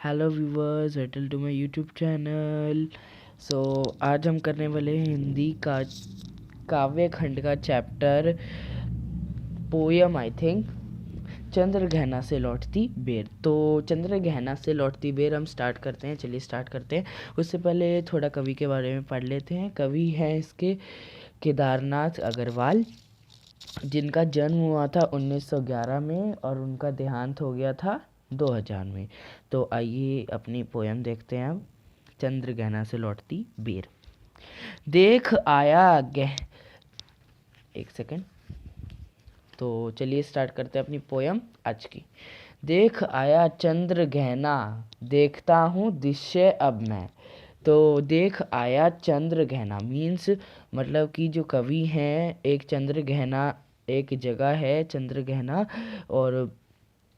Hello viewers, welcome to my YouTube channel. आज हम करने वाले हैं हिंदी का काव्य खंड का चैप्टर पोयम आई थिंक चंद्रग्रहणा से लौटती बेर। तो चंद्रग्रहणा से लौटती बेर हम स्टार्ट करते हैं। चलिए स्टार्ट करते हैं। उससे पहले थोड़ा कवि के बारे में पढ़ लेते हैं। कवि हैं इसके केदारनाथ अग्रवाल, जिनका जन्म हुआ था 1911 में और उनका देहांत हो गया था 2000 में। तो आइए अपनी पोयम देखते हैं अब। चंद्रग्रहणा से लौटती बेर। देख आया एक सेकेंड। तो चलिए स्टार्ट करते हैं अपनी पोयम आज की। देख आया चंद्रग्रहणा, देखता हूँ दृश्य अब मैं। तो देख आया चंद्रग्रहणा मीन्स मतलब कि जो कवि हैं, एक चंद्रग्रहणा एक जगह है चंद्रग्रहणा, और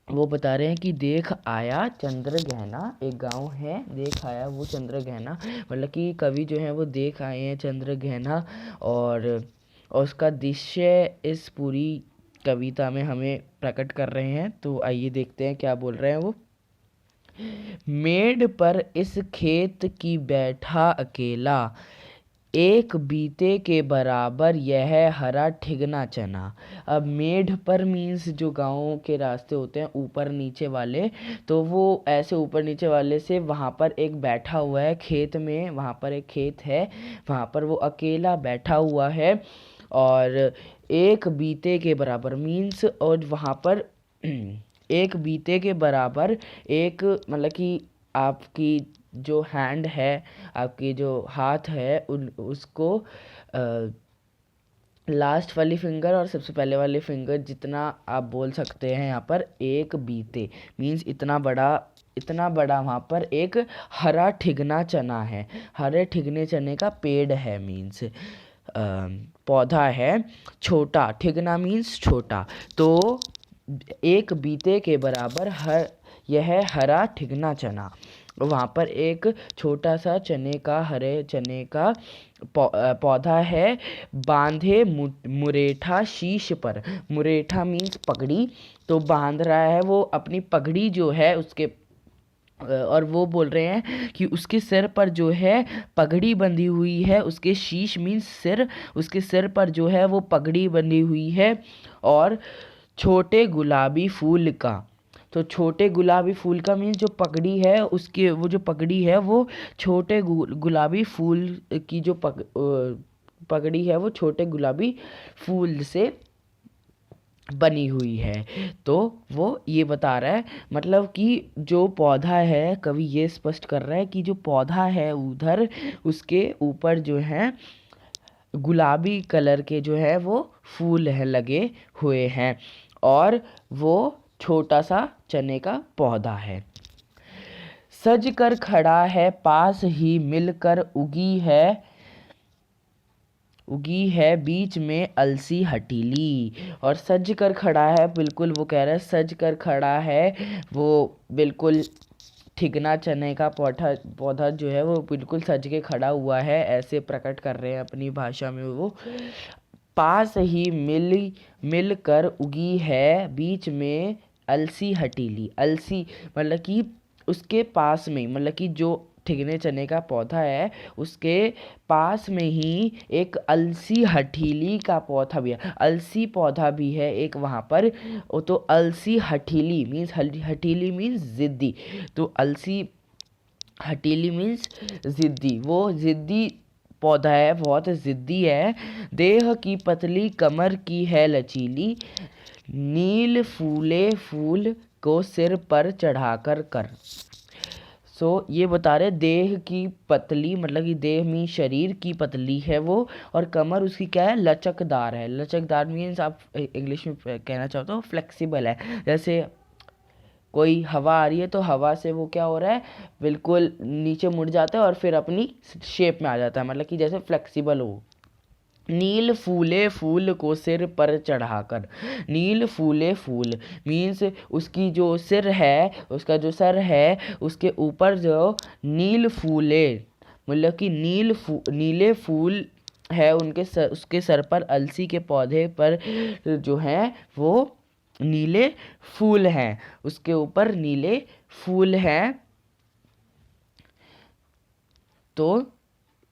वो बता रहे हैं कि देख आया चंद्रग्रहणा एक गांव है, देख आया वो चंद्रग्रहणा, मतलब कि कवि जो है वो देख आए हैं चंद्रग्रहणा, और उसका दृश्य इस पूरी कविता में हमें प्रकट कर रहे हैं। तो आइए देखते हैं क्या बोल रहे हैं वो। मेढ़ पर इस खेत की बैठा अकेला, एक बीते के बराबर यह हरा ठिगना चना। अब मेढ़ पर मीन्स जो गाँव के रास्ते होते हैं ऊपर नीचे वाले, तो वो ऐसे ऊपर नीचे वाले से वहाँ पर एक बैठा हुआ है खेत में, वहाँ पर एक खेत है, वहाँ पर वो अकेला बैठा हुआ है। और एक बीते के बराबर मीन्स, और वहाँ पर एक बीते के बराबर, एक मतलब कि आपकी जो हैंड है, आपकी जो हाथ है, उसको लास्ट वाली फिंगर और सबसे पहले वाले फिंगर जितना आप बोल सकते हैं यहाँ पर एक बीते मीन्स इतना बड़ा वहाँ पर एक हरा ठिगना चना है, हरे ठिगने चने का पेड़ है मीन्स पौधा है। छोटा ठिगना मीन्स छोटा, तो एक बीते के बराबर यह हरा ठिगना चना, वहाँ पर एक छोटा सा हरे चने का पौधा है। बांधे मुरेठा शीश पर, मुरेठा मीन्स पगड़ी, तो बांध रहा है वो अपनी पगड़ी जो है उसके, और वो बोल रहे हैं कि उसके सिर पर जो है पगड़ी बंधी हुई है, उसके शीश मीन्स सिर, उसके सिर पर जो है वो पगड़ी बंधी हुई है। और छोटे गुलाबी फूल का, तो छोटे गुलाबी फूल का मीन्स जो पगड़ी है उसके, वो जो पगड़ी है वो छोटे गुलाबी फूल की जो पगड़ी है वो छोटे गुलाबी फूल से बनी हुई है। तो वो ये बता रहा है, मतलब कि जो पौधा है, कवि ये स्पष्ट कर रहा है कि जो पौधा है उधर उसके ऊपर जो है गुलाबी कलर के जो है वो फूल है लगे हुए हैं, और वो छोटा सा चने का पौधा है। सज कर खड़ा है पास ही मिलकर उगी है बीच में अलसी हटीली। और सज कर खड़ा है, बिल्कुल वो कह रहा है सज कर खड़ा है, वो बिल्कुल ठिगना चने का पौधा जो है वो बिल्कुल सज के खड़ा हुआ है, ऐसे प्रकट कर रहे हैं अपनी भाषा में वो। पास ही मिलकर उगी है बीच में अलसी हटीली। अलसी मतलब कि उसके पास में, मतलब कि जो ठिगने चने का पौधा है उसके पास में ही एक अलसी हठीली का पौधा भी है, अलसी पौधा भी है एक वहाँ पर। तो अलसी हठीली मीन्स हठीली मीन्स जिद्दी, तो अलसी हठीली मीन्स जिद्दी, वो जिद्दी पौधा है, बहुत ज़िद्दी है। देह की पतली कमर की है लचीली, नील फूले फूल को सिर पर चढ़ाकर कर। ये बता रहे देह की पतली, मतलब कि देह में शरीर की पतली है वो, और कमर उसकी क्या है, लचकदार है। लचकदार मीन्स आप इंग्लिश में कहना चाहते हो फ्लेक्सिबल है। जैसे कोई हवा आ रही है तो हवा से वो क्या हो रहा है, बिल्कुल नीचे मुड़ जाता है और फिर अपनी शेप में आ जाता है, मतलब कि जैसे फ्लेक्सिबल हो। नील फूले फूल को सिर पर चढ़ाकर, नील फूले फूल मीन्स उसकी जो सिर है, उसका जो सर है उसके ऊपर जो नील फूले, मतलब कि नीले फूल है उसके सर पर, अलसी के पौधे पर जो है वो नीले फूल हैं, उसके ऊपर नीले फूल हैं। तो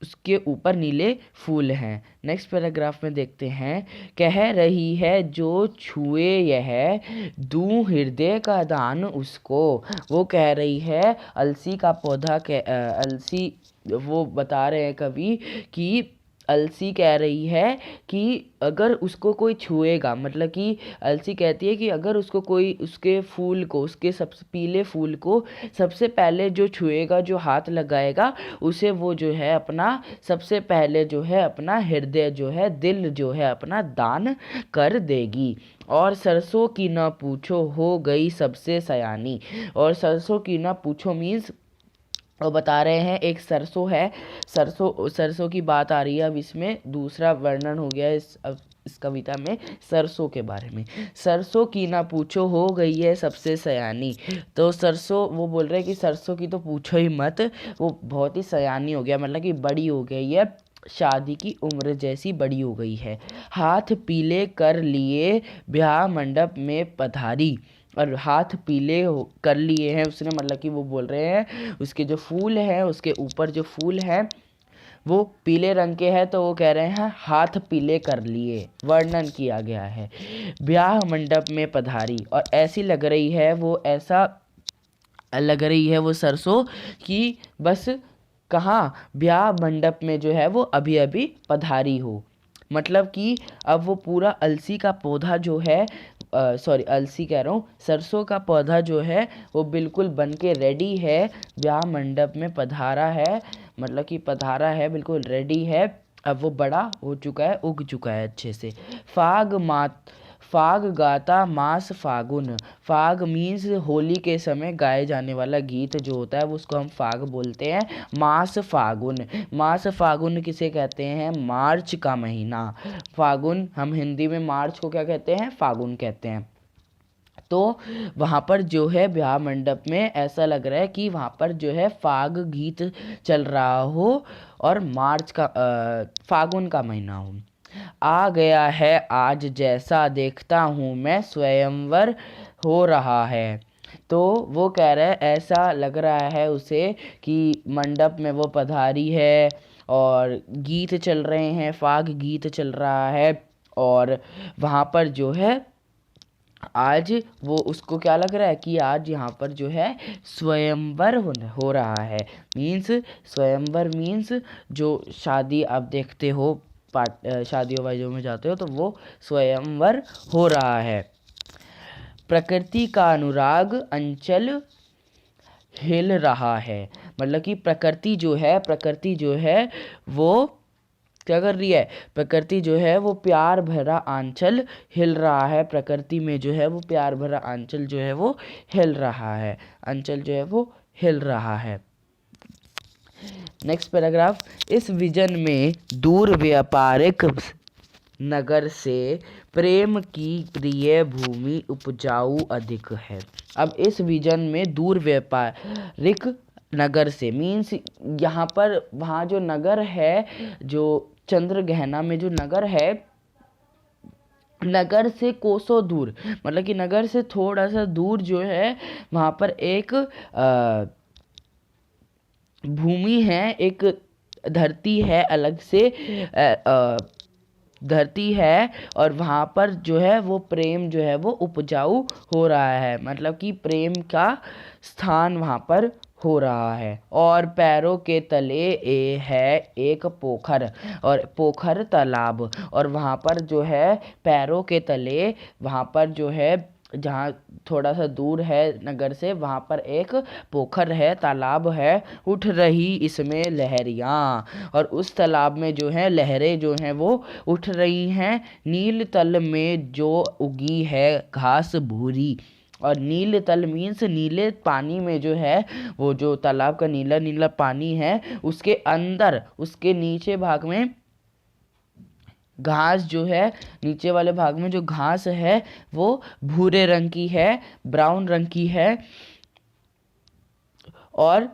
उसके ऊपर नीले फूल हैं। नेक्स्ट पैराग्राफ में देखते हैं, कह रही है जो छुए यह, दूं हृदय का दान उसको। वो कह रही है अलसी का पौधा अलसी, वो बता रहे हैं कवि कि अलसी कह रही है कि अगर उसको कोई छुएगा, मतलब कि अलसी कहती है कि अगर उसको कोई उसके फूल को, उसके सबसे पीले फूल को सबसे पहले जो छुएगा, जो हाथ लगाएगा, उसे वो जो है अपना सबसे पहले जो है अपना हृदय जो है, दिल जो है अपना दान कर देगी। और सरसों की ना पूछो हो गई सबसे सयानी। और सरसों की ना पूछो मीन्स वो बता रहे हैं एक सरसों है, सरसों की बात आ रही है। अब इसमें दूसरा वर्णन हो गया इस कविता में सरसों के बारे में। सरसों की ना पूछो हो गई है सबसे सयानी। तो सरसों, वो बोल रहे हैं कि सरसों की तो पूछो ही मत, वो बहुत ही सयानी हो गया, मतलब कि बड़ी हो गई है, शादी की उम्र जैसी बड़ी हो गई है। हाथ पीले कर लिए ब्याह मंडप में पधारी। और हाथ पीले कर लिए हैं उसने, मतलब कि वो बोल रहे हैं उसके जो फूल हैं, उसके ऊपर जो फूल हैं वो पीले रंग के हैं, तो वो कह रहे हैं हाथ पीले कर लिए, वर्णन किया गया है। ब्याह मंडप में पधारी, और ऐसी लग रही है वो, ऐसा लग रही है वो सरसों कि बस कहाँ, ब्याह मंडप में जो है वो अभी अभी पधारी हो। मतलब कि अब वो पूरा अलसी का पौधा जो है, सॉरी अलसी कह रहा हूँ, सरसों का पौधा जो है वो बिल्कुल बन के रेडी है, ब्याह मंडप में पधारा है, मतलब कि पधारा है, बिल्कुल रेडी है। अब वो बड़ा हो चुका है, उग चुका है अच्छे से। फाग गाता मास फागुन। फाग मीन्स होली के समय गाए जाने वाला गीत जो होता है वो, उसको हम फाग बोलते हैं। मास फागुन, मास फागुन किसे कहते हैं, मार्च का महीना। फागुन हम हिंदी में मार्च को क्या कहते हैं, फागुन कहते हैं। तो वहाँ पर जो है ब्याह मंडप में ऐसा लग रहा है कि वहाँ पर जो है फाग गीत चल रहा हो, और मार्च का फागुन का महीना हो। आ गया है आज जैसा देखता हूँ मैं, स्वयंवर हो रहा है। तो वो कह रहा है ऐसा लग रहा है उसे कि मंडप में वो पधारी है और गीत चल रहे हैं, फाग गीत चल रहा है, और वहाँ पर जो है आज वो, उसको क्या लग रहा है कि आज यहाँ पर जो है स्वयंवर हो रहा है। मीन्स स्वयंवर मीन्स जो शादी आप देखते हो, शादियों वादियों में जाते हो तो वो स्वयंवर हो रहा है। प्रकृति का अनुराग अंचल हिल रहा है। मतलब कि प्रकृति जो है वो क्या कर रही है, प्रकृति जो है वो प्यार भरा आंचल हिल रहा है। प्रकृति में जो है वो प्यार भरा आंचल जो है वो हिल रहा है, आंचल जो है वो हिल रहा है। नेक्स्ट पैराग्राफ, इस विजन में दूर व्यापारिक नगर से प्रेम की प्रिय भूमि उपजाऊ अधिक है। अब इस विजन में दूर व्यापारिक नगर से मीन्स यहाँ पर, वहाँ जो नगर है, जो चंद्रगहना में जो नगर है, नगर से कोसों दूर, मतलब कि नगर से थोड़ा सा दूर जो है वहाँ पर एक भूमि है, एक धरती है, अलग से धरती है, और वहाँ पर जो है वो प्रेम जो है वो उपजाऊ हो रहा है, मतलब कि प्रेम का स्थान वहाँ पर हो रहा है। और पैरों के तले है एक पोखर, और पोखर तालाब, और वहाँ पर जो है पैरों के तले, वहाँ पर जो है जहाँ थोड़ा सा दूर है नगर से, वहाँ पर एक पोखर है, तालाब है, उठ रही इसमें लहरियाँ, और उस तालाब में जो है लहरें जो हैं वो उठ रही हैं। नील तल में जो उगी है घास भूरी, और नील तल मीन्स नीले पानी में जो है, वो जो तालाब का नीला नीला पानी है, उसके अंदर, उसके नीचे भाग में घास जो है, नीचे वाले भाग में जो घास है वो भूरे रंग की है, ब्राउन रंग की है, और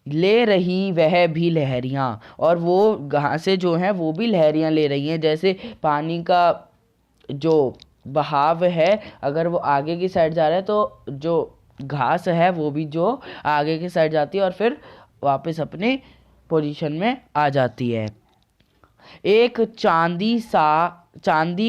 ले रही वह भी लहरियाँ, और वो घासें जो हैं वो भी लहरियाँ ले रही हैं। जैसे पानी का जो बहाव है, अगर वो आगे की साइड जा रहा है तो जो घास है वो भी जो आगे की साइड जाती है और फिर वापस अपने पोजीशन में आ जाती है। एक चांदी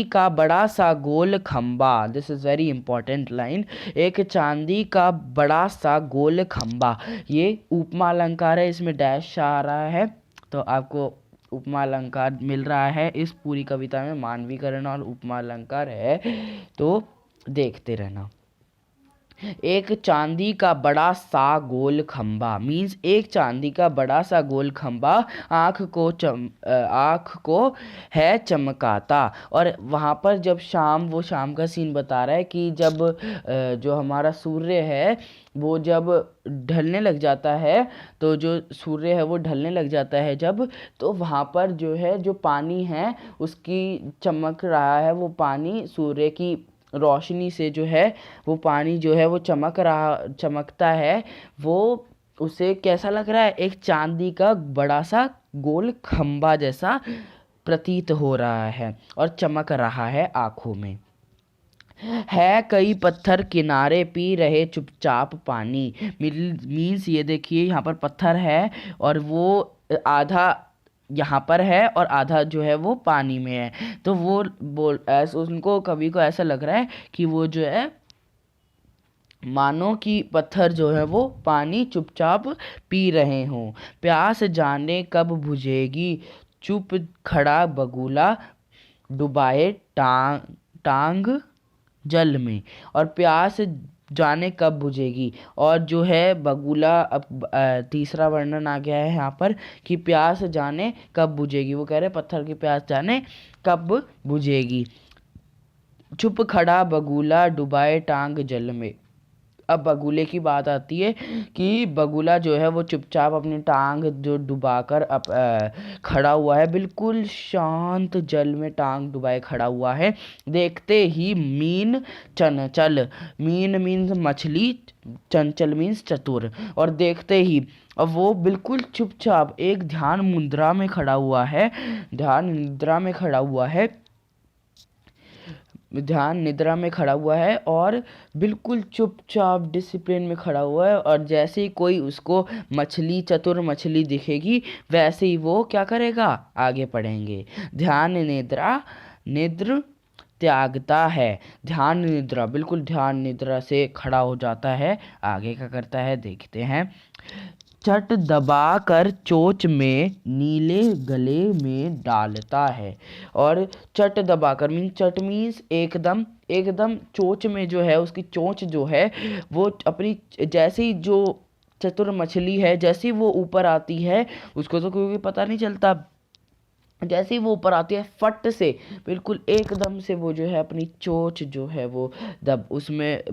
का बड़ा सा गोल खंबा, this is very important line. एक चांदी का बड़ा सा गोल खंबा, ये उपमा अलंकार है, इसमें डैश आ रहा है, तो आपको उपमा अलंकार मिल रहा है इस पूरी कविता में। मानवीकरण और उपमा अलंकार है, तो देखते रहना। एक चांदी का बड़ा सा गोल खंबा मीन्स एक चांदी का बड़ा सा गोल खंबा आँख को है चमकाता। और वहाँ पर जब वो शाम का सीन बता रहा है कि जब जो हमारा सूर्य है वो जब ढलने लग जाता है, तो जो सूर्य है वो ढलने लग जाता है जब, तो वहाँ पर जो है जो पानी है उसकी चमक रहा है, वो पानी सूर्य की रोशनी से जो है वो पानी जो है वो चमकता है। वो उसे कैसा लग रहा है, एक चांदी का बड़ा सा गोल खंबा जैसा प्रतीत हो रहा है और चमक रहा है आंखों में। है कई पत्थर किनारे पी रहे चुपचाप पानी, मीन्स ये देखिए यहाँ पर पत्थर है और वो आधा यहाँ पर है और आधा जो है वो पानी में है, तो वो उनको कवि को ऐसा लग रहा है कि वो जो है मानो कि पत्थर जो है वो पानी चुपचाप पी रहे हों। प्यास जाने कब बुझेगी, चुप खड़ा बगुला डुबाए टांग जल में। और प्यास जाने कब बुझेगी, और जो है बगुला, अब तीसरा वर्णन आ गया है यहाँ पर कि प्यास जाने कब बुझेगी, वो कह रहे पत्थर की प्यास जाने कब बुझेगी। चुप खड़ा बगुला डुबाए टांग जल में। अब बगुले की बात आती है कि बगुला जो है वो चुपचाप अपनी टांग जो डुबाकर खड़ा हुआ है, बिल्कुल शांत जल में टांग डुबाए खड़ा हुआ है। देखते ही मीन चंचल, मीन मीन्स मछली, चंचल मीन्स चतुर, और देखते ही अब वो बिल्कुल चुपचाप एक ध्यान मुद्रा में खड़ा हुआ है, ध्यान निद्रा में खड़ा हुआ है, ध्यान निद्रा में खड़ा हुआ है और बिल्कुल चुपचाप डिसिप्लिन में खड़ा हुआ है। और जैसे ही कोई उसको मछली, चतुर मछली दिखेगी, वैसे ही वो क्या करेगा, आगे बढ़ेंगे। ध्यान निद्र त्यागता है, ध्यान निद्रा, बिल्कुल ध्यान निद्रा से खड़ा हो जाता है। आगे क्या करता है देखते हैं। चट दबा कर चोंच में नीले गले में डालता है, और चट दबाकर चट मीन्स एकदम, एकदम चोंच में जो है उसकी चोंच जो है वो अपनी, जैसे ही जो चतुर मछली है जैसे ही वो ऊपर आती है, उसको तो क्योंकि पता नहीं चलता, जैसे ही वो ऊपर आती है फट से बिल्कुल एकदम से वो जो है अपनी चोंच जो है वो उसमें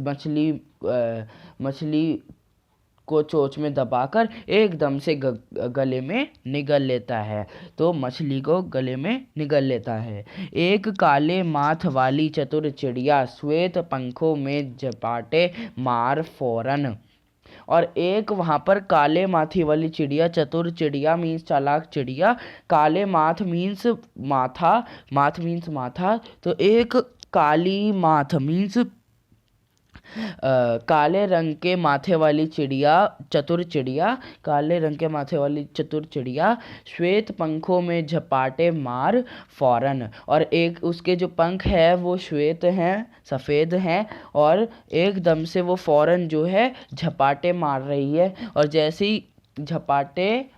मछली को चोंच में दबाकर एकदम से गले में निगल लेता है, तो मछली को गले में निगल लेता है। एक काले माथ वाली चतुर चिड़िया श्वेत पंखों में झपाटे मार फौरन। और एक वहाँ पर काले माथी वाली चिड़िया, चतुर चिड़िया मीन्स चालाक चिड़िया, काले माथ मीन्स माथा, माथ मीन्स माथा, तो एक काली माथ मीन्स काले रंग के माथे वाली चिड़िया, चतुर चिड़िया, काले रंग के माथे वाली चतुर चिड़िया श्वेत पंखों में झपाटे मार फौरन। और एक उसके जो पंख है वो श्वेत हैं, सफ़ेद हैं, और एकदम से वो फौरन जो है झपाटे मार रही है, और जैसे ही झपाटे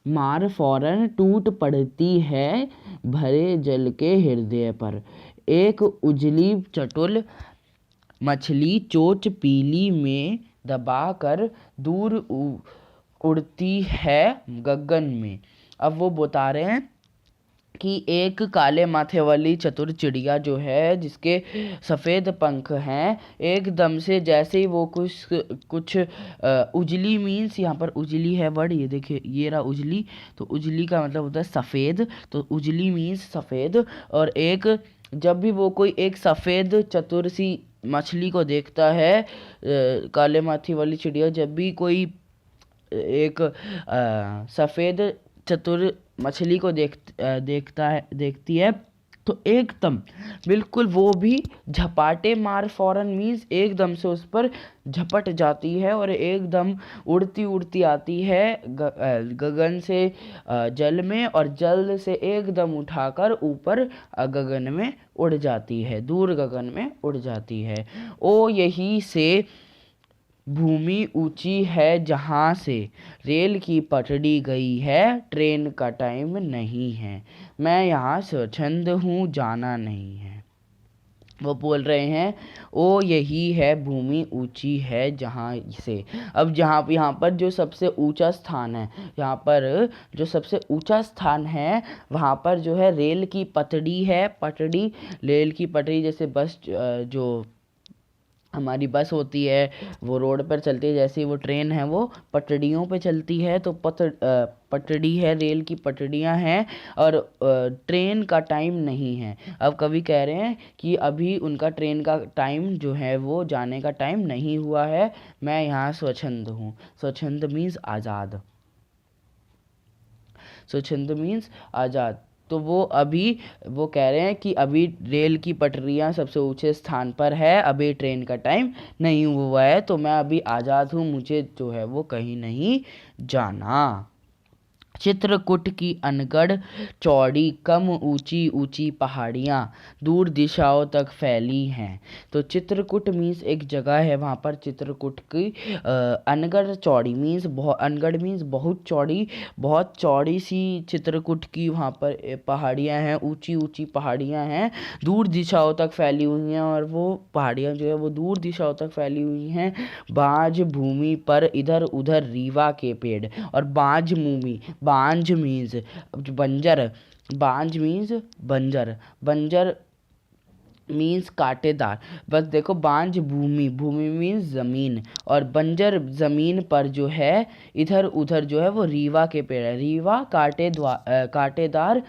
मार फौरन टूट पड़ती है भरे जल के हृदय पर। एक उजली चटुल मछली चोंच पीली में दबाकर दूर उड़ती है गगन में। अब वो बता रहे हैं कि एक काले माथे वाली चतुर चिड़िया जो है जिसके सफ़ेद पंख हैं, एकदम से जैसे ही वो कुछ उजली मीन्स, यहाँ पर उजली है वर्ड, ये देखिए ये रहा उजली, तो उजली का मतलब होता है सफ़ेद, तो उजली मीन्स सफ़ेद। और एक जब भी वो कोई एक सफ़ेद चतुर सी मछली को देखता है, काले माथी वाली चिड़िया जब भी कोई एक सफ़ेद चतुर मछली को देखती है, तो एकदम बिल्कुल वो भी झपाटे मार फौरन मीन्स एकदम से उस पर झपट जाती है और एकदम उड़ती उड़ती आती है गगन से जल में, और जल से एकदम उठाकर ऊपर गगन में उड़ जाती है, दूर गगन में उड़ जाती है। ओ यही से भूमि ऊंची है जहाँ से रेल की पटड़ी गई है, ट्रेन का टाइम नहीं है, मैं यहाँ स्वच्छंद हूँ जाना नहीं है। वो बोल रहे हैं ओ यही है भूमि ऊंची है जहाँ से। अब जहाँ यहाँ पर जो सबसे ऊंचा स्थान है, यहाँ पर जो सबसे ऊंचा स्थान है वहाँ पर जो है रेल की पटड़ी है। पटड़ी, रेल की पटड़ी जैसे बस जो हमारी बस होती है वो रोड पर चलती है, जैसे वो ट्रेन है वो पटड़ियों पे चलती है, तो पटड़ी है, रेल की पटड़ियाँ हैं और ट्रेन का टाइम नहीं है। अब कवि कह रहे हैं कि अभी उनका ट्रेन का टाइम जो है वो जाने का टाइम नहीं हुआ है, मैं यहाँ स्वच्छंद हूँ। स्वच्छंद मीन्स आज़ाद, स्वच्छंद मीन्स आज़ाद। तो वो कह रहे हैं कि अभी रेल की पटरियां सबसे ऊंचे स्थान पर है, अभी ट्रेन का टाइम नहीं हुआ है, तो मैं अभी आज़ाद हूँ, मुझे जो है वो कहीं नहीं जाना। चित्रकूट की अनगढ़ चौड़ी कम ऊंची ऊंची पहाड़ियाँ दूर दिशाओं तक फैली हैं। तो चित्रकूट मीन्स एक जगह है, वहाँ पर चित्रकूट की अनगढ़ चौड़ी मीन्स अनगढ़ मीन्स बहुत चौड़ी सी चित्रकूट की वहाँ पर पहाड़ियाँ हैं, ऊंची ऊंची पहाड़ियाँ हैं, दूर दिशाओं तक फैली हुई हैं, और वो पहाड़ियाँ जो है वो दूर दिशाओं तक फैली हुई हैं। बांझ भूमि पर इधर उधर रीवा के पेड़, और बांझ भूमि, बांझ मीन्स बंजर, बांझ मीन्स बंजर, बंजर मीन्स कांटेदार। बस देखो बांझ भूमि, भूमि मीन्स ज़मीन, और बंजर ज़मीन पर जो है इधर उधर जो है वो रीवा के पेड़ है। रीवा कांटेदार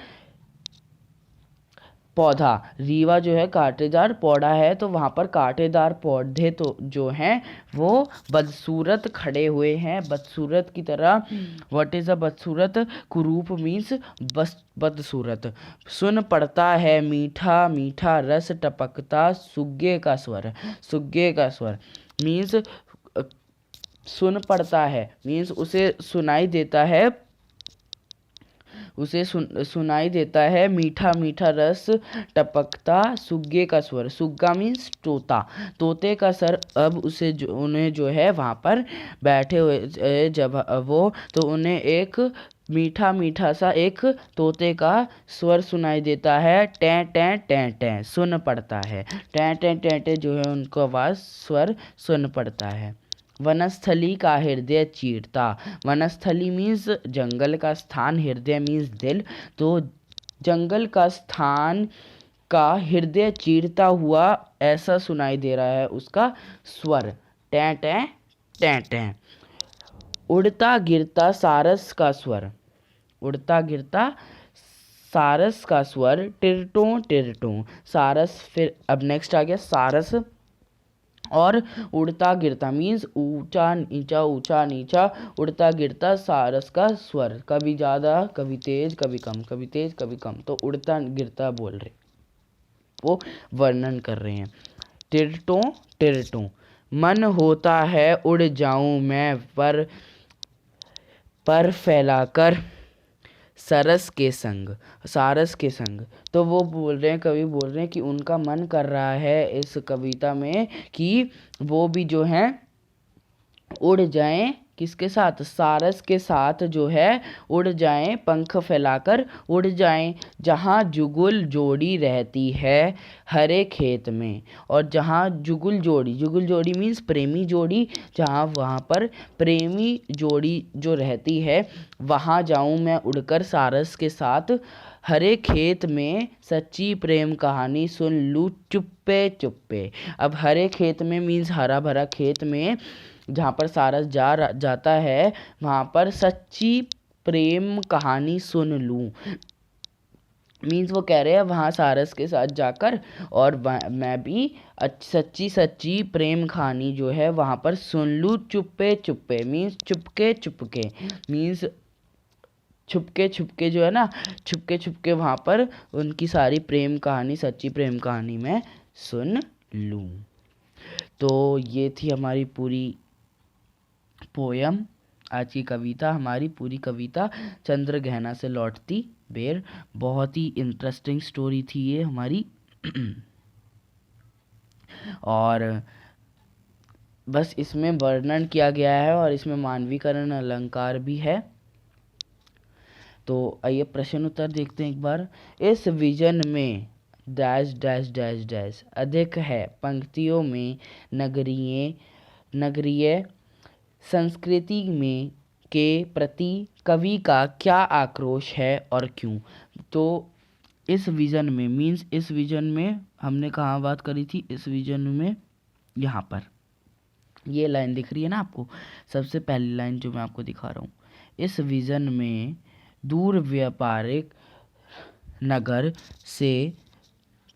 पौधा, रीवा जो है कांटेदार पौधा है, तो वहाँ पर कांटेदार पौधे तो जो हैं वो बदसूरत खड़े हुए हैं, बदसूरत की तरह। व्हाट इज़ अ बदसूरत? कुरूप मीन्स बदसूरत। सुन पड़ता है मीठा मीठा रस टपकता सुग्गे का स्वर, सुग्गे का स्वर मीन्स सुन पड़ता है मीन्स उसे सुनाई देता है, उसे सुनाई देता है मीठा मीठा रस टपकता सुग्गे का स्वर। सुग्गा मीन्स तोता, तोते का सर। अब उन्हें जो है वहाँ पर बैठे हुए जब वो, तो उन्हें एक मीठा मीठा सा एक तोते का स्वर सुनाई देता है, टें टें टें टें सुन पड़ता है, टें टें टें टें जो है उनको आवाज़ स्वर सुन पड़ता है। वनस्थली का हृदय चीरता, वनस्थली मीन्स जंगल का स्थान, हृदय मीन्स दिल, तो जंगल का स्थान का हृदय चीरता हुआ ऐसा सुनाई दे रहा है उसका स्वर, टें टें टें टें। उड़ता गिरता सारस का स्वर, उड़ता गिरता सारस का स्वर, टिरटों टिरटों सारस। फिर अब नेक्स्ट आ गया सारस, और उड़ता गिरता मीन्स ऊंचा नीचा ऊंचा नीचा, उड़ता गिरता सारस का स्वर, कभी ज़्यादा कभी तेज कभी कम, कभी तेज कभी कम, तो उड़ता गिरता बोल रहे, वो वर्णन कर रहे हैं। टिरटों टिरटों, मन होता है उड़ जाऊं मैं पर फैलाकर सरस के संग, सारस के संग। तो वो बोल रहे हैं, कवि बोल रहे हैं कि उनका मन कर रहा है इस कविता में कि वो भी जो हैं उड़ जाएं, किसके साथ? सारस के साथ जो है उड़ जाएं, पंख फैलाकर उड़ जाएं, जहाँ जुगुल जोड़ी रहती है हरे खेत में। और जहाँ जुगुल जोड़ी मीन्स प्रेमी जोड़ी, जहाँ वहाँ पर प्रेमी जोड़ी जो रहती है वहाँ जाऊँ मैं उड़कर सारस के साथ, हरे खेत में सच्ची प्रेम कहानी सुन लूँ चुप्पे चुप्पे। अब हरे खेत में मीन्स हरा भरा खेत में जहाँ पर सारस जाता है वहाँ पर सच्ची प्रेम कहानी सुन लूँ मीन्स वो कह रहे हैं वहाँ सारस के साथ जाकर और मैं भी सच्ची सच्ची प्रेम कहानी जो है वहाँ पर सुन लूँ चुप्पे चुप्पे मीन्स चुपके चुपके मीन्स छुपके छुपके जो है ना, छुपके छुपके वहाँ पर उनकी सारी प्रेम कहानी, सच्ची प्रेम कहानी मैं सुन लूँ। तो ये थी हमारी पूरी पोयम, आज की कविता, हमारी पूरी कविता चंद्रग्रहण से लौटती बेर। बहुत ही इंटरेस्टिंग स्टोरी थी ये हमारी। और बस इसमें वर्णन किया गया है और इसमें मानवीकरण अलंकार भी है। तो आइए प्रश्न उत्तर देखते हैं एक बार। इस विजन में डैश डैश डैश डैश अधिक है पंक्तियों में नगरीय संस्कृति में के प्रति कवि का क्या आक्रोश है और क्यों। तो इस विजन में मीन्स इस विजन में हमने कहाँ बात करी थी, इस विजन में यहाँ पर ये लाइन दिख रही है ना आपको, सबसे पहली लाइन जो मैं आपको दिखा रहा हूँ। इस विजन में दूर व्यापारिक नगर से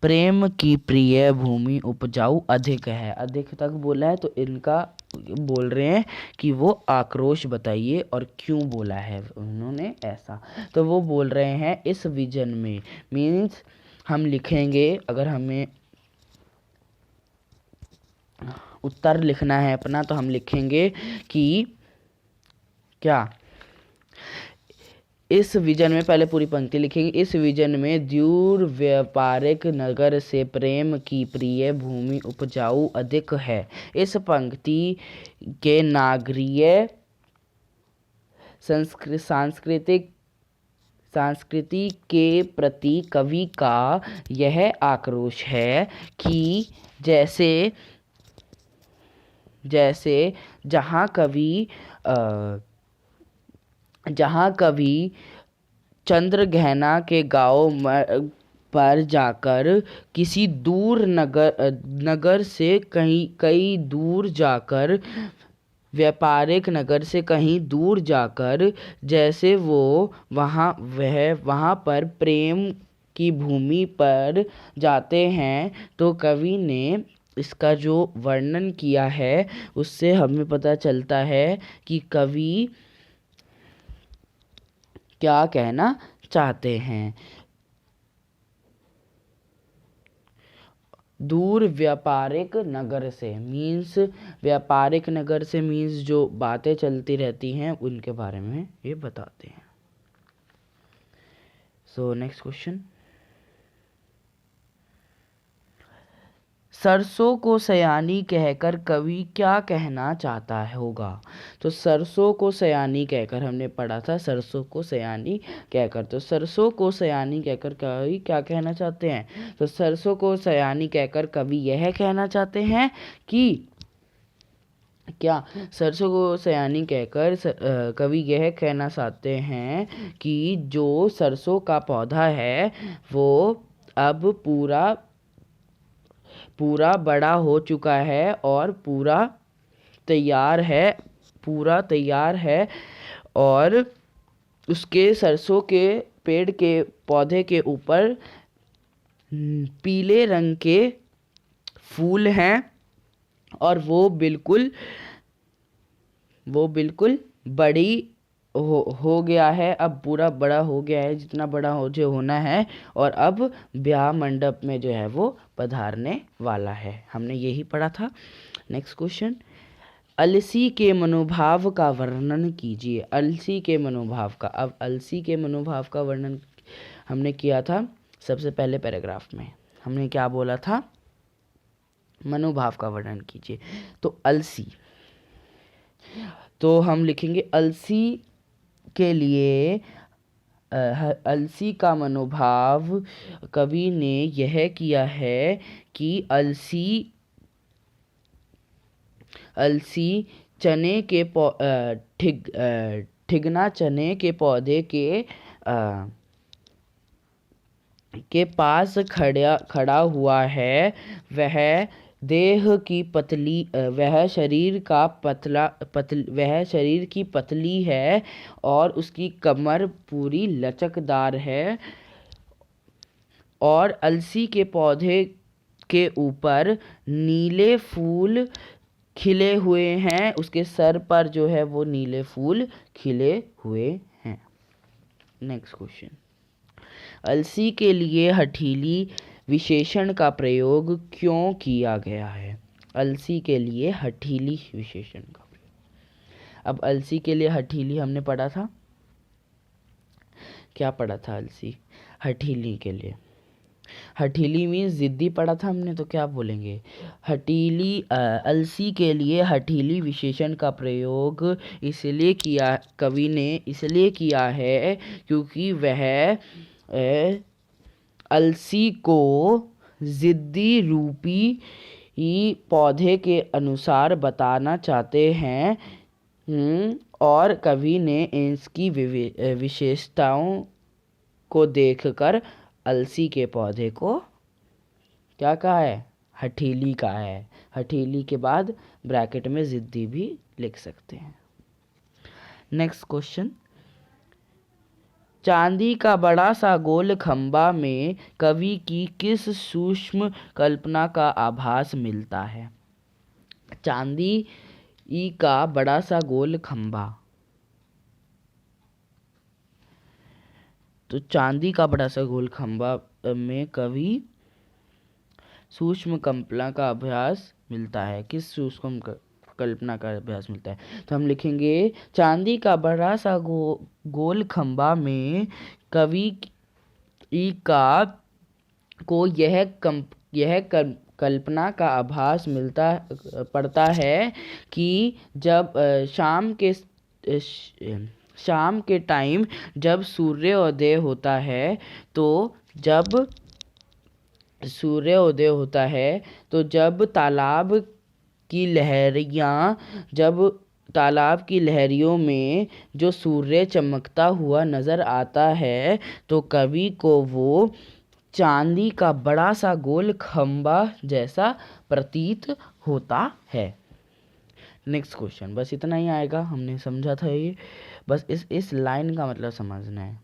प्रेम की प्रिय भूमि उपजाऊ अधिक है। अधिक तक बोला है तो इनका बोल रहे हैं कि वो आक्रोश बताइए और क्यों बोला है उन्होंने ऐसा। तो वो बोल रहे हैं इस विजन में मीन्स हम लिखेंगे, अगर हमें उत्तर लिखना है अपना तो हम लिखेंगे कि क्या, इस विजन में, पहले पूरी पंक्ति लिखेंगे। इस विजन में दूर व्यापारिक नगर से प्रेम की प्रिय भूमि उपजाऊ अधिक है। इस पंक्ति के नागरीय संस्कृति के प्रति कवि का यह आक्रोश है कि जैसे जहाँ कभी चंद्रग्रहण के गांव पर जाकर किसी दूर नगर से कहीं दूर जाकर, व्यापारिक नगर से कहीं दूर जाकर जैसे वो वहाँ पर प्रेम की भूमि पर जाते हैं, तो कवि ने इसका जो वर्णन किया है उससे हमें पता चलता है कि कवि क्या कहना चाहते हैं। दूर व्यापारिक नगर से मीन्स, व्यापारिक नगर से मीन्स जो बातें चलती रहती हैं उनके बारे में ये बताते हैं। सो नेक्स्ट क्वेश्चन, सरसों को सयानी कहकर कवि क्या कहना चाहता होगा। तो सरसों को सयानी कहकर, हमने पढ़ा था सरसों को सयानी कहकर, तो सरसों को सयानी कहकर कवि क्या कहना चाहते हैं। तो सरसों को सयानी कहकर कवि यह कहना चाहते हैं कि क्या, सरसों को सयानी कहकर कवि यह कहना चाहते हैं कि जो सरसों का पौधा है वो अब पूरा बड़ा हो चुका है और पूरा तैयार है और उसके सरसों के पेड़ के पौधे के ऊपर पीले रंग के फूल हैं और वो बिल्कुल बड़ी हो गया है, अब पूरा बड़ा हो गया है जितना बड़ा जो होना है, और अब ब्याह मंडप में जो है वो पधारने वाला है। हमने यही पढ़ा था। नेक्स्ट क्वेश्चन, अलसी के मनोभाव का वर्णन कीजिए। अलसी के मनोभाव का, अब अलसी के मनोभाव का वर्णन हमने किया था सबसे पहले पैराग्राफ में। हमने क्या बोला था, मनोभाव का वर्णन कीजिए। तो अलसी, तो हम लिखेंगे अलसी के लिए, अलसी का मनोभाव कवि ने यह किया है कि अलसी चने के ठिगना चने के पौधे के पास खड़ा हुआ है। वह देह की पतली, वह शरीर की पतली है और उसकी कमर पूरी लचकदार है, और अलसी के पौधे के ऊपर नीले फूल खिले हुए हैं, उसके सर पर जो है वो नीले फूल खिले हुए हैं। नेक्स्ट क्वेश्चन, अलसी के लिए हठीली विशेषण का प्रयोग क्यों किया गया है? अलसी के लिए हठीली विशेषण का प्रयोग। अब अलसी के लिए हठीली हमने पढ़ा था, क्या पढ़ा था? अलसी हठीली के लिए, हठीली मीन्स जिद्दी पढ़ा था हमने, तो क्या बोलेंगे? हठीली अलसी के लिए हठीली विशेषण का प्रयोग इसलिए किया, कवि ने इसलिए किया है क्योंकि वह अलसी को जिद्दी रूपी पौधे के अनुसार बताना चाहते हैं। और कवि ने इसकी विशेषताओं को देखकर अलसी के पौधे को क्या कहा है? हठीली कहा है। हठीली के बाद ब्रैकेट में जिद्दी भी लिख सकते हैं। नेक्स्ट क्वेश्चन, चांदी का बड़ा सा गोल खंबा में कवि की किस सूक्ष्म कल्पना का आभास मिलता है? चांदी का बड़ा सा गोल खंबा, तो चांदी का बड़ा सा गोल खंबा में कवि सूक्ष्म कल्पना का अभ्यास मिलता है। किस सूक्ष्म कल्पना का अभ्यास मिलता है? तो हम लिखेंगे चांदी का बड़ा सा गोल खंबा में कवि का को यह कल्पना का आभास पड़ता है कि जब शाम के टाइम जब सूर्योदय होता है, तो जब सूर्योदय होता है तो जब तालाब की लहरियों में जो सूर्य चमकता हुआ नजर आता है, तो कवि को वो चांदी का बड़ा सा गोल खंबा जैसा प्रतीत होता है। नेक्स्ट क्वेश्चन, बस इतना ही आएगा, हमने समझा था ये, बस इस लाइन का मतलब समझना है।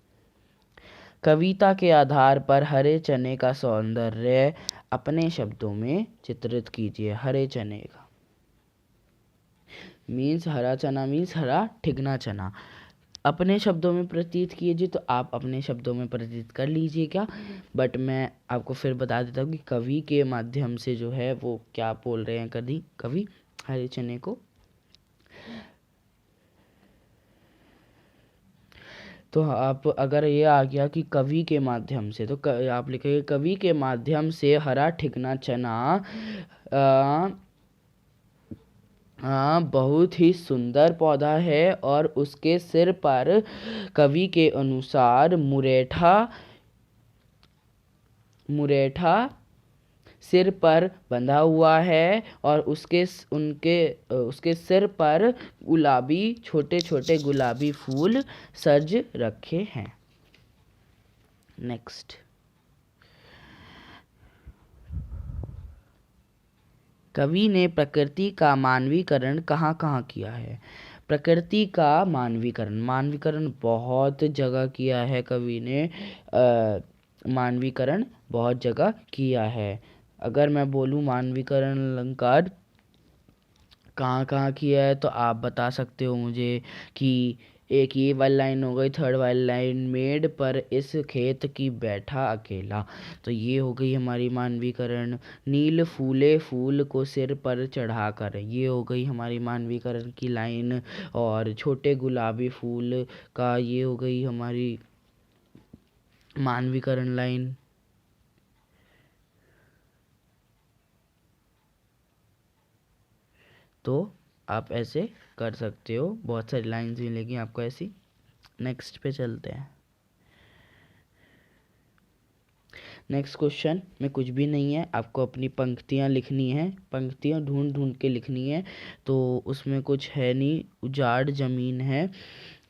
कविता के आधार पर हरे चने का सौंदर्य अपने शब्दों में चित्रित कीजिए। हरे चने का मीन्स हरा चना, मीन्स हरा ठिगना चना। अपने शब्दों में प्रतीत कीजिए, तो आप अपने शब्दों में प्रतीत कर लीजिए क्या, बट मैं आपको फिर बता देता हूँ कि कवि के माध्यम से जो है वो क्या बोल रहे हैं। कवि हरे चने को, तो आप अगर ये आ गया कि कवि के माध्यम से, तो आप लिखेंगे कवि के माध्यम से हरा ठिगना चना बहुत ही सुंदर पौधा है और उसके सिर पर कवि के अनुसार मुरेठा सिर पर बंधा हुआ है और उसके सिर पर छोटे छोटे गुलाबी फूल सज रखे हैं। नेक्स्ट, कवि ने प्रकृति का मानवीकरण कहाँ कहाँ किया है? प्रकृति का मानवीकरण बहुत जगह किया है कवि ने। मानवीकरण बहुत जगह किया है। अगर मैं बोलूँ मानवीकरण अलंकार कहाँ कहाँ किया है, तो आप बता सकते हो मुझे कि एक ये वाली लाइन हो गई, थर्ड वाली लाइन, मेड पर इस खेत की बैठा अकेला, तो ये हो गई हमारी मानवीकरण। नील फूले फूल को सिर पर चढ़ाकर, ये हो गई हमारी मानवीकरण की लाइन। और छोटे गुलाबी फूल का, ये हो गई हमारी मानवीकरण लाइन। तो आप ऐसे कर सकते हो, बहुत सारी लाइन्स मिलेगी आपको ऐसी। नेक्स्ट पे चलते हैं। नेक्स्ट क्वेश्चन में कुछ भी नहीं है, आपको अपनी पंक्तियाँ लिखनी है, पंक्तियाँ ढूंढ ढूंढ के लिखनी है। तो उसमें कुछ है नहीं, उजाड़ ज़मीन है,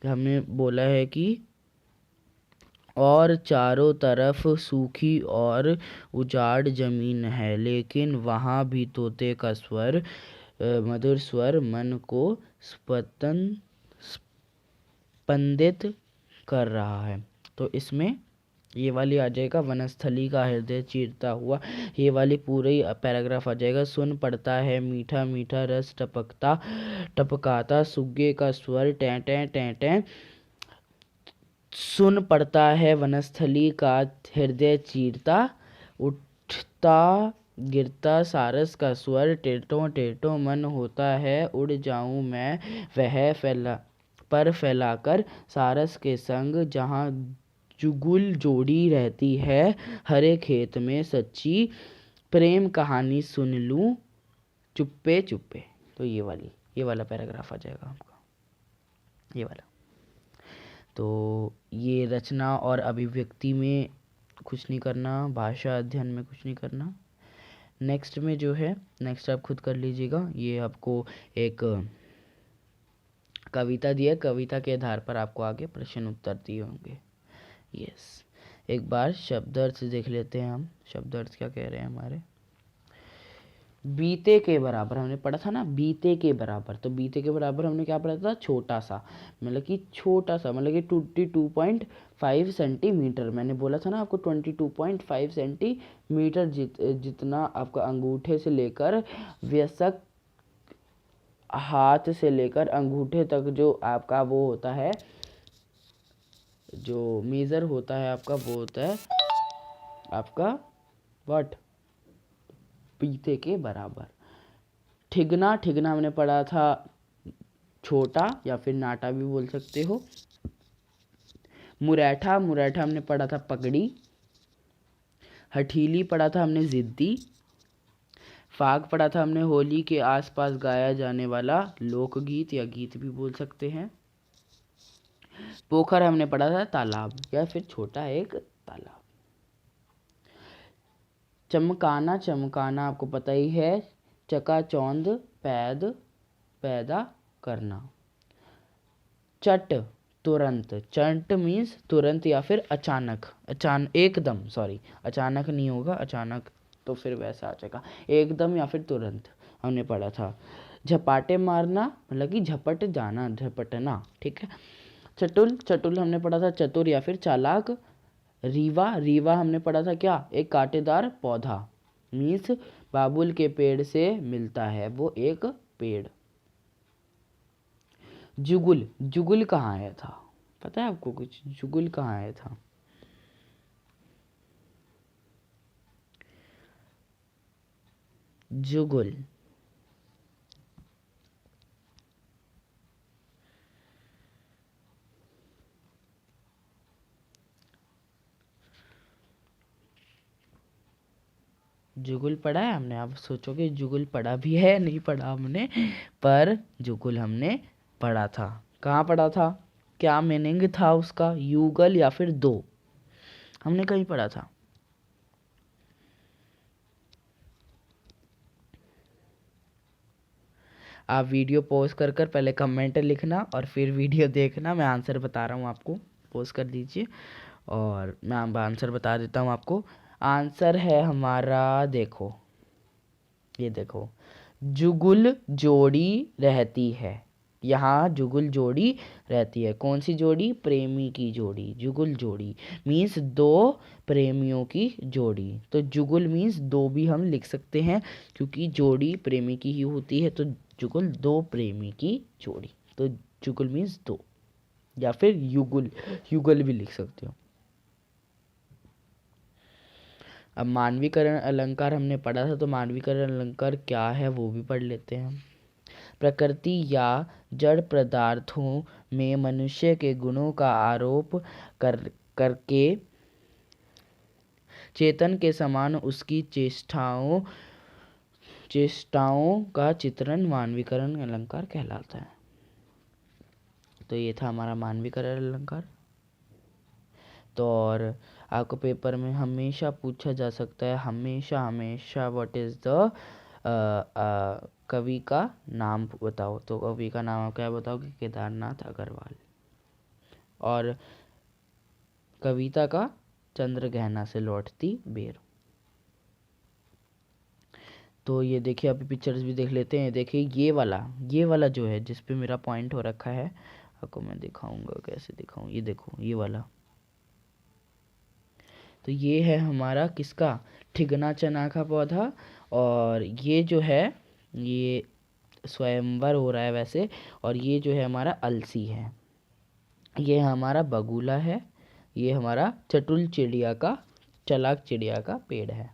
हमने बोला है कि और चारों तरफ सूखी और उजाड़ ज़मीन है, लेकिन वहाँ भी तोते का स्वर, मधुर स्वर मन को स्पंदित कर रहा है। तो इसमें ये वाली आ जाएगा, वनस्थली का हृदय चीरता हुआ, ये वाली पूरी पैराग्राफ आ जाएगा। सुन पड़ता है मीठा मीठा रस टपकाता सुग्गे का स्वर, टें टें टें टें सुन पड़ता है वनस्थली का हृदय चीरता, उठता गिरता सारस का स्वर, टेढ़ों टेढ़ों मन होता है उड़ जाऊं मैं वह फैलाकर सारस के संग, जहाँ जुगुल जोड़ी रहती है हरे खेत में सच्ची, प्रेम कहानी सुन लूं चुप्पे चुप्पे। तो ये वाला पैराग्राफ आ जाएगा आपका, ये वाला। तो ये रचना और अभिव्यक्ति में कुछ नहीं करना, भाषा अध्ययन में कुछ नहीं करना। नेक्स्ट में जो है, नेक्स्ट आप खुद कर लीजिएगा। ये आपको एक कविता दी है, कविता के आधार पर आपको आगे प्रश्न उत्तर दिए होंगे। यस, एक बार शब्द अर्थ देख लेते हैं हम। शब्द अर्थ क्या कह रहे हैं हमारे। बीते के बराबर हमने पढ़ा था ना, बीते के बराबर। तो बीते के बराबर हमने क्या पढ़ा था, छोटा सा, मतलब कि छोटा सा, मतलब कि 22.5 सेंटीमीटर। मैंने बोला था ना आपको 22.5 सेंटीमीटर जितना आपका अंगूठे से लेकर वयस्क हाथ से लेकर अंगूठे तक जो आपका वो होता है, जो मेजर होता है आपका, वो होता है आपका व्हाट, बीते के बराबर। ठिगना, ठिगना हमने पढ़ा था छोटा या फिर नाटा भी बोल सकते हो। मुरैठा, मुरैठा हमने पढ़ा था पगड़ी। हठीली पढ़ा था हमने जिद्दी। फाग पढ़ा था हमने होली के आसपास गाया जाने वाला लोकगीत या गीत भी बोल सकते हैं। पोखर हमने पढ़ा था तालाब या फिर छोटा एक तालाब। चमकाना, चमकाना आपको पता ही है, चकाचौंध पैदा करना। चट, तुरंत, चट मीन्स तुरंत या फिर अचानक, एकदम, सॉरी अचानक नहीं होगा, अचानक तो फिर वैसा आ जाएगा, एकदम या फिर तुरंत हमने पढ़ा था। झपाटे मारना मतलब कि झपट जाना, झपटना, ठीक है। चटुल, चटुल हमने पढ़ा था चतुर या फिर चालाक। रीवा, रीवा हमने पढ़ा था क्या, एक कांटेदार पौधा, मीन्स बाबुल के पेड़ से मिलता है वो एक पेड़। जुगुल, जुगुल कहाँ आया था, पता है आपको कुछ, जुगुल कहाँ आया था। जुगुल, जुगुल पढ़ा है हमने। आप सोचोगे जुगुल पढ़ा भी है, नहीं पढ़ा हमने, पर जुगुल हमने पढ़ा था। कहाँ पढ़ा था, क्या मीनिंग था उसका, युगल या फिर दो, हमने कहीं पढ़ा था। आप वीडियो पॉज कर कर पहले कमेंट लिखना और फिर वीडियो देखना। मैं आंसर बता रहा हूँ आपको, पॉज कर दीजिए और मैं आंसर बता देता हूँ आपको। आंसर है हमारा, देखो ये देखो, जुगुल जोड़ी रहती है। यहाँ जुगुल जोड़ी रहती है, कौन सी जोड़ी, प्रेमी की जोड़ी। जुगुल जोड़ी मीन्स दो प्रेमियों की जोड़ी। तो जुगुल मीन्स दो भी हम लिख सकते हैं, क्योंकि जोड़ी प्रेमी की ही होती है। तो जुगुल दो प्रेमी की जोड़ी, तो जुगुल मीन्स दो, या फिर युगुल, युगल भी लिख सकते हो। अब मानवीकरण अलंकार हमने पढ़ा था, तो मानवीकरण अलंकार क्या है वो भी पढ़ लेते हैं हम। प्रकृति या जड़ पदार्थों में मनुष्य के गुणों का आरोप करके चेतन के समान उसकी चेष्टाओं का चित्रण मानवीकरण अलंकार कहलाता है। तो ये था हमारा मानवीकरण अलंकार। तो और आपको पेपर में हमेशा पूछा जा सकता है, हमेशा हमेशा, व्हाट इज द कवि का नाम बताओ। तो कवि का नाम आप क्या बताओगे, केदारनाथ अग्रवाल। और कविता का चंद्र गहना से लौटती बेर। तो ये देखिए, अभी पिक्चर्स भी देख लेते हैं। देखिए ये वाला जो है जिस पे मेरा पॉइंट हो रखा है, आपको मैं दिखाऊंगा, कैसे दिखाऊं, ये देखो ये वाला। तो ये है हमारा किसका, ठिगना चना का पौधा। और ये जो है, ये स्वयंवर हो रहा है वैसे, और ये जो है हमारा अलसी है। ये हमारा बगुला है, ये हमारा चटुल चिड़िया का, चालाक चिड़िया का पेड़ है।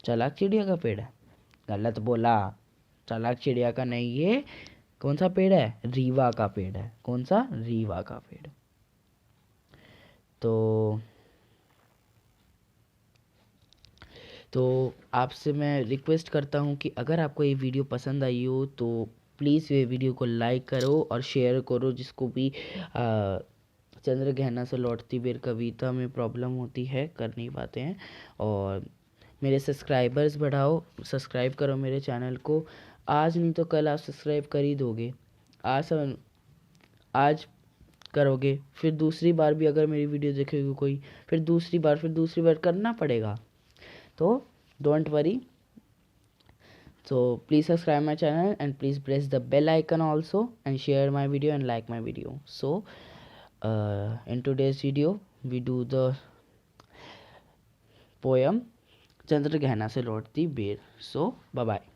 चालाक चिड़िया का पेड़ है, गलत बोला। चालाक चिड़िया का नहीं, ये कौन सा पेड़ है? रीवा का पेड़ है। कौन सा? रीवा का पेड़। तो आपसे मैं रिक्वेस्ट करता हूँ कि अगर आपको ये वीडियो पसंद आई हो तो प्लीज़ ये वीडियो को लाइक करो और शेयर करो, जिसको भी चंद्रग्रहण से लौटती बेर कविता में प्रॉब्लम होती है, कर नहीं पाते हैं। और मेरे सब्सक्राइबर्स बढ़ाओ, सब्सक्राइब करो मेरे चैनल को। आज नहीं तो कल आप सब्सक्राइब कर ही दोगे। आज करोगे, फिर दूसरी बार भी अगर मेरी वीडियो देखेगा कोई, फिर दूसरी बार करना पड़ेगा। तो don't worry, so please subscribe my channel and please press the bell icon also and share my video and like my video. So in today's video we do the poem चंद्रग्रहण से लौटती बेर. So bye bye.